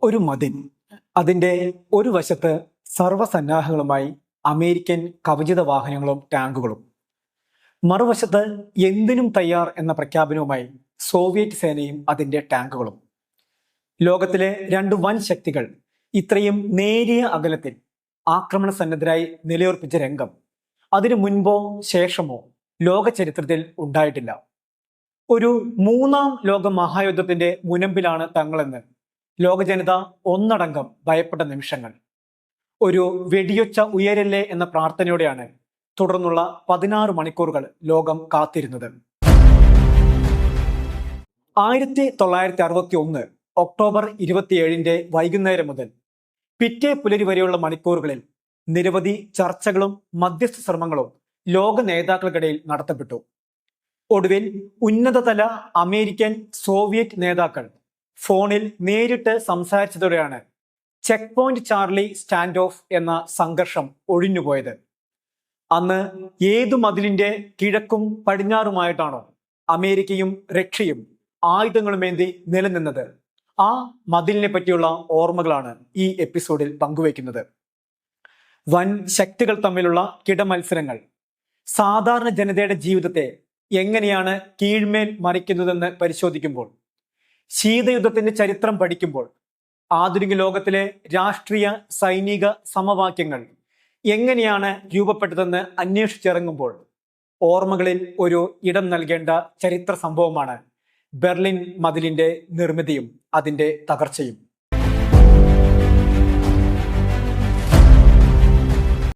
ഒരു മതിൽ. അതിൻ്റെ ഒരു വശത്ത് സർവ്വസന്നാഹങ്ങളുമായി അമേരിക്കൻ കവചിത വാഹനങ്ങളും ടാങ്കുകളും, മറുവശത്ത് എന്തിനും തയ്യാർ എന്ന പ്രഖ്യാപനവുമായി സോവിയറ്റ് സേനയും അതിൻ്റെ ടാങ്കുകളും. ലോകത്തിലെ രണ്ട് വൻ ശക്തികൾ ഇത്രയും നേരിയ അകലത്തിൽ ആക്രമണ സന്നദ്ധരായി നിലയുറപ്പിച്ച രംഗം അതിനു മുൻപോ ശേഷമോ ലോക ചരിത്രത്തിൽ ഉണ്ടായിട്ടില്ല. ഒരു മൂന്നാം ലോക മഹായുദ്ധത്തിന്റെ മുനമ്പിലാണ് തങ്ങളെന്ന് ലോക ജനത ഒന്നടങ്കം ഭയപ്പെട്ട നിമിഷങ്ങൾ. ഒരു വെടിയൊച്ച ഉയരല്ലേ എന്ന പ്രാർത്ഥനയോടെയാണ് തുടർന്നുള്ള 16 മണിക്കൂറുകൾ ലോകം കാത്തിരുന്നത്. 1961 ഒക്ടോബർ 27 വൈകുന്നേരം മുതൽ പിറ്റേ പുലരി വരെയുള്ള മണിക്കൂറുകളിൽ നിരവധി ചർച്ചകളും മധ്യസ്ഥ ശ്രമങ്ങളും ലോക നേതാക്കൾക്കിടയിൽ നടത്തപ്പെട്ടു. ഒടുവിൽ ഉന്നതതല അമേരിക്കൻ സോവിയറ്റ് നേതാക്കൾ ഫോണിൽ നേരിട്ട് സംസാരിച്ചതോടെയാണ് checkpoint Charlie standoff എന്ന സംഘർഷം ഒഴിഞ്ഞുപോയത്. അന്ന് ഏതു മതിലിന്റെ കിഴക്കും പടിഞ്ഞാറുമായിട്ടാണോ അമേരിക്കയും റഷ്യയും ആയുധങ്ങളുമേന്തി നിലനിന്നത്, ആ മതിലിനെ പറ്റിയുള്ള ഓർമ്മകളാണ് ഈ എപ്പിസോഡിൽ പങ്കുവയ്ക്കുന്നത്. വൻ ശക്തികൾ തമ്മിലുള്ള കിടമത്സരങ്ങൾ സാധാരണ ജനതയുടെ ജീവിതത്തെ എങ്ങനെയാണ് കീഴ്മേൽ മറിക്കുന്നതെന്ന് പരിശോധിക്കുമ്പോൾ, ശീതയുദ്ധത്തിന്റെ ചരിത്രം പഠിക്കുമ്പോൾ, ആധുനിക ലോകത്തിലെ രാഷ്ട്രീയ സൈനിക സമവാക്യങ്ങൾ എങ്ങനെയാണ് രൂപപ്പെട്ടതെന്ന് അന്വേഷിച്ചിറങ്ങുമ്പോൾ ഓർമ്മകളിൽ ഒരു ഇടം നൽകേണ്ട ചരിത്ര സംഭവമാണ് ബെർലിൻ മതിലിന്റെ നിർമ്മിതിയും അതിന്റെ തകർച്ചയും.